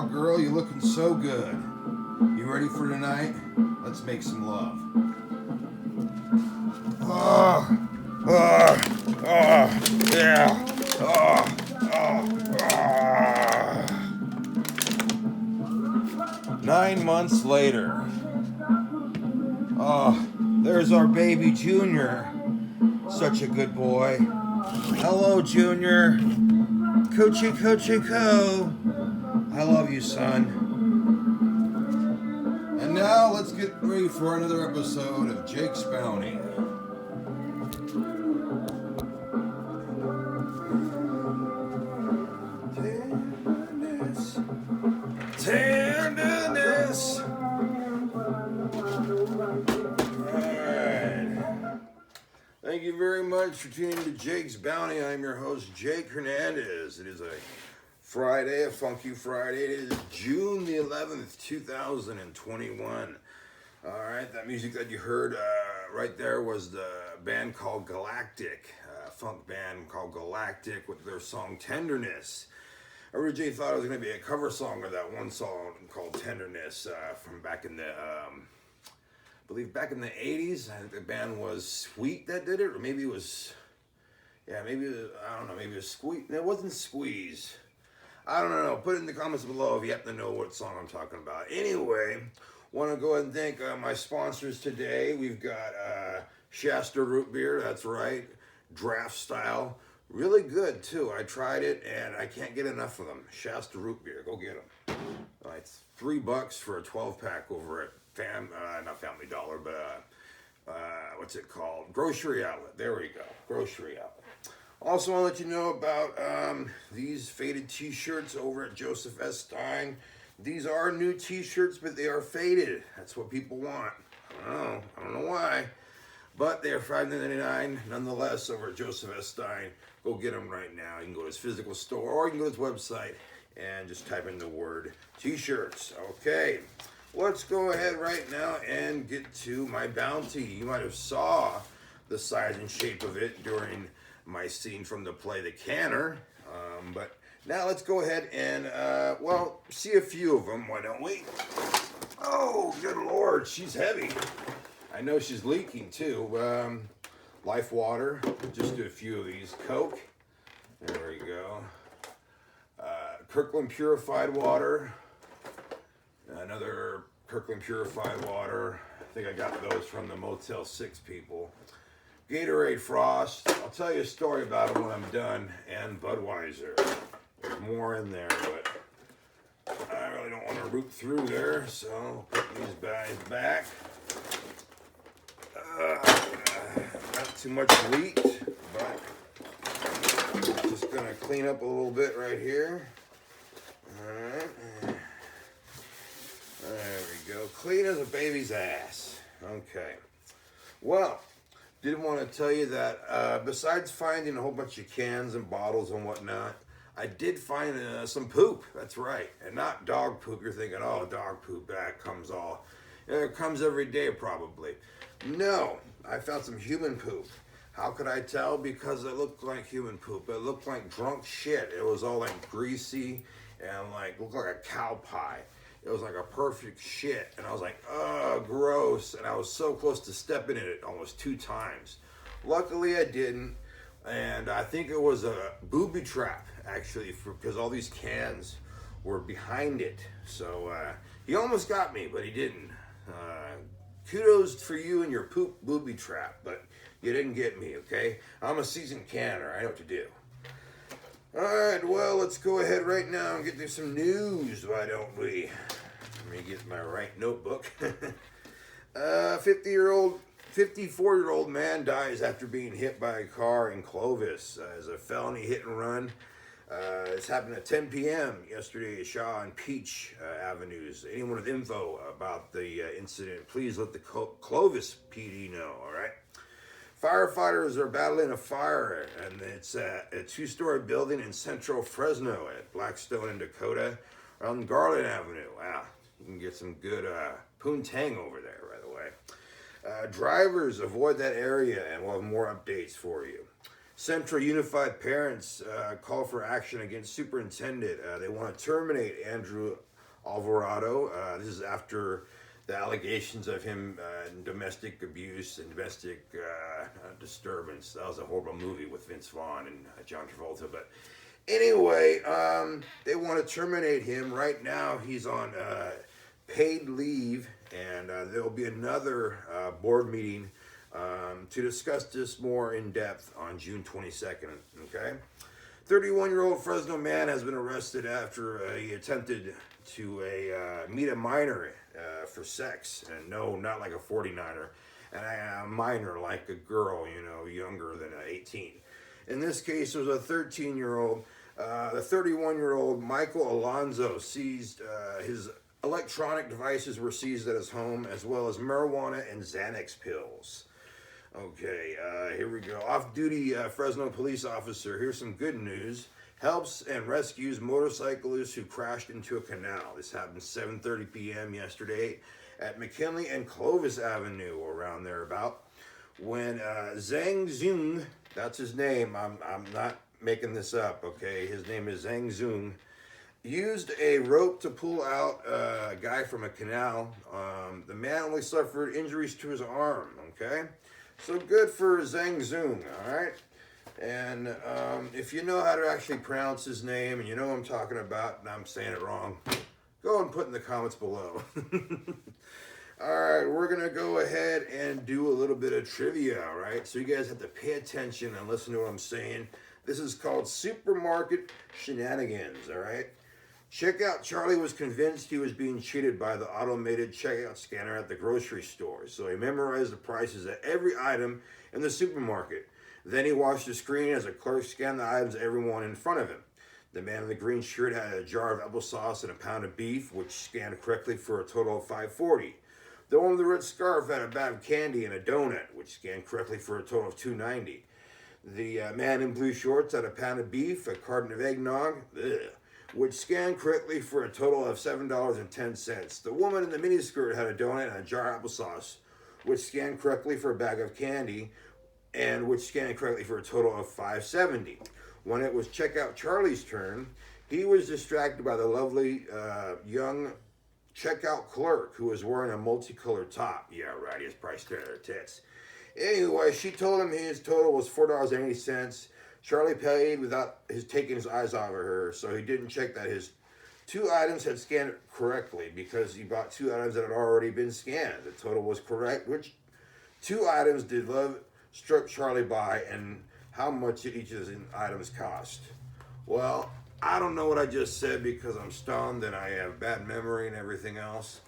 Oh, girl, you're looking so good. You ready for tonight? Let's make some love. Oh, oh, oh, yeah. Oh, oh, oh. 9 months later. Oh, there's our baby Junior. Such a good boy. Hello, Junior. Coochie, coochie, coo. I love you, son. And now let's get ready for another episode of Jake's Bounty. Tenderness, tenderness. Alright. Thank you very much for tuning to Jake's Bounty. I'm your host, Jake Hernandez. It is a Friday, a funky Friday. It is June the 11th, 2021. All right, that music that you heard right there was the band called Galactic, a funk band called Galactic with their song Tenderness. I originally thought it was going to be a cover song of that one song called Tenderness from back in the, I believe back in the 80s. I think the band was Sweet that did it, or maybe it was, yeah, maybe, I don't know, maybe it was Squeeze. It wasn't Squeeze. I don't know. Put it in the comments below if you happen to know what song I'm talking about. Anyway, want to go ahead and thank my sponsors today. We've got Shasta Root Beer. That's right. Draft style. Really good, too. I tried it, and I can't get enough of them. Shasta Root Beer. Go get them. It's $3 for a 12-pack over at not Family Dollar, but what's it called? Grocery Outlet. There we go. Grocery Outlet. Also, want to let you know about these faded t-shirts over at Joseph S. Stein. These are new t-shirts, but they are faded. That's what people want. I don't know why. But they are $5.99 nonetheless over at Joseph S. Stein. Go get them right now. You can go to his physical store or you can go to his website and just type in the word t-shirts. Okay, let's go ahead right now and get to my bounty. You might have saw the size and shape of it during my scene from the play The Canner, but now let's go ahead and, see a few of them, why don't we? Oh, good Lord, she's heavy. I know she's leaking too. Life Water, just do a few of these. Coke, there we go. Kirkland Purified Water, another Kirkland Purified Water. I think I got those from the Motel 6 people. Gatorade Frost. I'll tell you a story about them when I'm done. And Budweiser. There's more in there, but I really don't want to root through there, so I'll put these guys back. Not too much wheat, but just going to clean up a little bit right here. Alright. There we go. Clean as a baby's ass. Okay. Well, did want to tell you that besides finding a whole bunch of cans and bottles and whatnot, I did find some poop. That's right. And not dog poop. You're thinking, oh, dog poop, that comes all. It comes every day probably. No, I found some human poop. How could I tell? Because it looked like human poop. It looked like drunk shit. It was all like greasy and looked like a cow pie. It was like a perfect shit. And I was like, oh, gross. And I was so close to stepping in it almost 2 times. Luckily, I didn't. And I think it was a booby trap, actually, because all these cans were behind it. So he almost got me, but he didn't. Kudos for you and your poop booby trap, but you didn't get me, okay? I'm a seasoned canner. I know what to do. All right, well, let's go ahead right now and get to some news, why don't we? Let me get my right notebook. 54-year-old man dies after being hit by a car in Clovis as a felony hit and run. This happened at 10 p.m. yesterday at Shaw and Peach Avenues. Anyone with info about the incident, please let the Clovis PD know, all right? Firefighters are battling a fire, and it's a 2-story building in central Fresno at Blackstone and Dakota on Garland Avenue. Wow, you can get some good poontang over there, by the way. Drivers, avoid that area, and we'll have more updates for you. Central Unified Parents call for action against superintendent. They want to terminate Andrew Alvarado. This is after the allegations of him domestic abuse and domestic disturbance. That was a horrible movie with Vince Vaughn and John Travolta. But anyway, they want to terminate him. Right now, he's on paid leave, and there'll be another board meeting to discuss this more in depth on June 22nd. Okay? 31-year-old Fresno man has been arrested after he attempted to meet a minor for sex. And no, not like a 49er. And a minor like a girl, you know, younger than 18. In this case, it was a 13-year-old. The 31-year-old Michael Alonzo seized his electronic devices were seized at his home, as well as marijuana and Xanax pills. Okay, here we go. Off-duty Fresno police officer. Here's some good news. Helps and rescues motorcyclists who crashed into a canal. This happened 7:30 p.m. yesterday at McKinley and Clovis Avenue, around there about. When Zhang Zung, that's his name. I'm not making this up. Okay, his name is Zhang Zung. Used a rope to pull out a guy from a canal. The man only suffered injuries to his arm. Okay. So good for Zhang Zung, all right? And if you know how to actually pronounce his name and you know what I'm talking about and I'm saying it wrong, go and put in the comments below. All right, we're going to go ahead and do a little bit of trivia, all right? So you guys have to pay attention and listen to what I'm saying. This is called Supermarket Shenanigans, all right? Checkout Charlie was convinced he was being cheated by the automated checkout scanner at the grocery store, so he memorized the prices of every item in the supermarket. Then he watched the screen as a clerk scanned the items of everyone in front of him. The man in the green shirt had a jar of applesauce and a pound of beef, which scanned correctly for a total of $5.40. The one with the red scarf had a bag of candy and a donut, which scanned correctly for a total of $2.90. The man in blue shorts had a pound of beef, a carton of eggnog, which scanned correctly for a total of $7.10. The woman in the miniskirt had a donut and a jar of applesauce, which scanned correctly for a bag of candy, and which scanned correctly for a total of $5.70. When it was Checkout Charlie's turn, he was distracted by the lovely young checkout clerk who was wearing a multicolored top. Yeah, right, he was probably staring at her tits. Anyway, she told him his total was $4.80. Charlie paid without taking his eyes off of her, so he didn't check that his two items had scanned correctly because he bought two items that had already been scanned. The total was correct. Which two items did Love struck Charlie by, and how much did each of the items cost? Well, I don't know what I just said because I'm stoned and I have bad memory and everything else.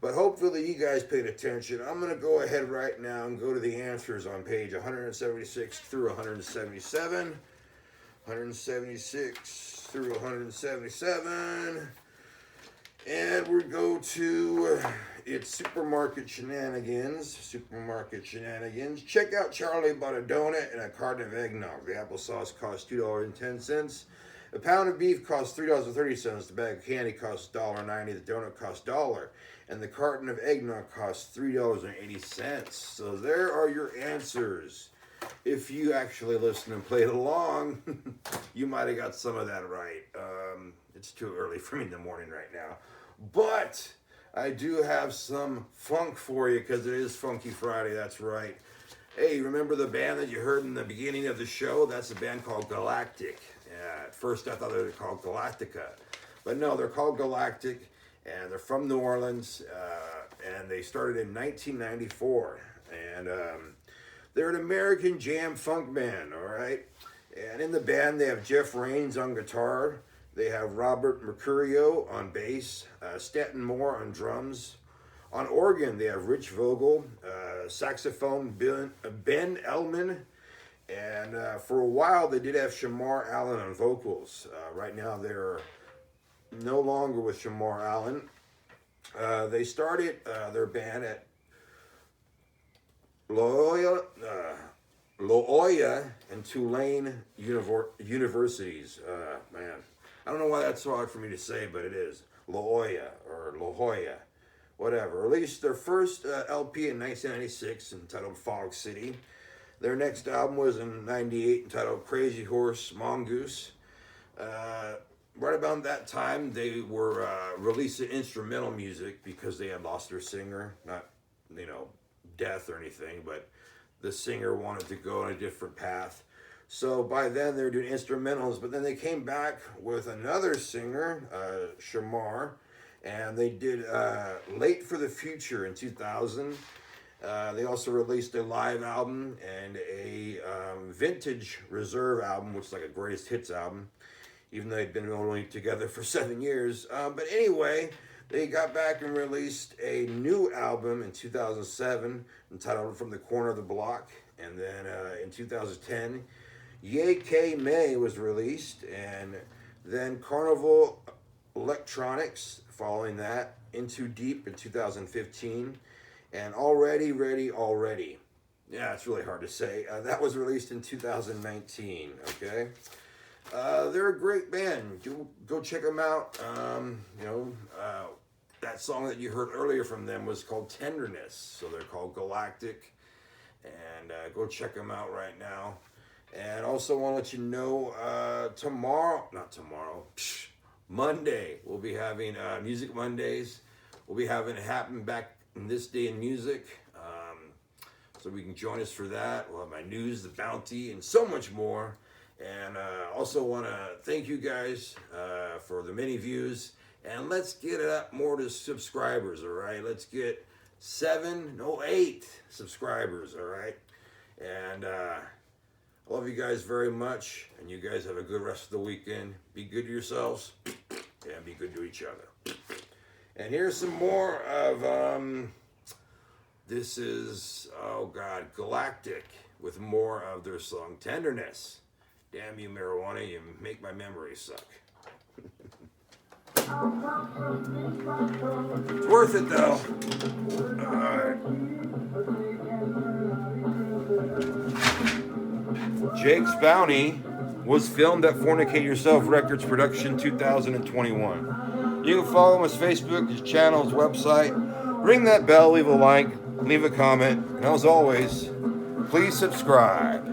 But hopefully you guys paid attention. I'm going to go ahead right now and go to the answers on page 176 through 177. 176 through 177. And we go to it's Supermarket Shenanigans. Supermarket Shenanigans. Checkout Charlie bought a donut and a carton of eggnog. The applesauce cost $2.10. A pound of beef cost $3.30. The bag of candy costs $1.90. The donut costs $1. And the carton of eggnog costs $3.80. So there are your answers. If you actually listened and played along, you might have got some of that right. It's too early for me in the morning right now. But I do have some funk for you because it is Funky Friday, that's right. Hey, remember the band that you heard in the beginning of the show? That's a band called Galactic. At first I thought they were called Galactica. But no, they're called Galactic. And they're from New Orleans, and they started in 1994. And they're an American jam funk band, all right? And in the band, they have Jeff Raines on guitar. They have Robert Mercurio on bass, Stanton Moore on drums. On organ, they have Rich Vogel, saxophone, Ben Elman. And for a while, they did have Shamar Allen on vocals. Right now, they're no longer with Shamar Allen. They started their band at Loyola and Tulane universities. Man, I don't know why that's so hard for me to say, but it is. Loyola or La Jolla, whatever. Released their first LP in 1996 entitled Fog City. Their next album was in 98 entitled Crazy Horse Mongoose. right about that time, they were releasing instrumental music because they had lost their singer. Not, you know, death or anything, but the singer wanted to go on a different path. So by then they were doing instrumentals, but then they came back with another singer, Shamar, and they did Late for the Future in 2000. They also released a live album and a vintage reserve album, which is like a greatest hits album, even though they'd been only together for 7 years. But anyway, they got back and released a new album in 2007 entitled From the Corner of the Block. And then in 2010, Yay K May was released, and then Carnival Electronics following that, Into Deep in 2015, and Already Ready Already. Yeah, it's really hard to say. That was released in 2019, okay? They're a great band. Go check them out. That song that you heard earlier from them was called Tenderness, so they're called Galactic, and go check them out right now. And also want to let you know, Monday, we'll be having Music Mondays. We'll be having it happen back in this day in music. So we can join us for that. We'll have my news, the bounty, and so much more. And also want to thank you guys for the many views. And let's get it up more to subscribers, all right? Let's get 8 subscribers, all right? And I love you guys very much, and you guys have a good rest of the weekend. Be good to yourselves, and be good to each other. And here's some more of, this is, Galactic, with more of their song, Tenderness. Damn you, marijuana, you make my memory suck. It's worth it, though. Alright. Jake's Bounty was filmed at Fornicate Yourself Records Production 2021. You can follow him on his Facebook, his channel, his website. Ring that bell, leave a like, leave a comment, and as always, please subscribe.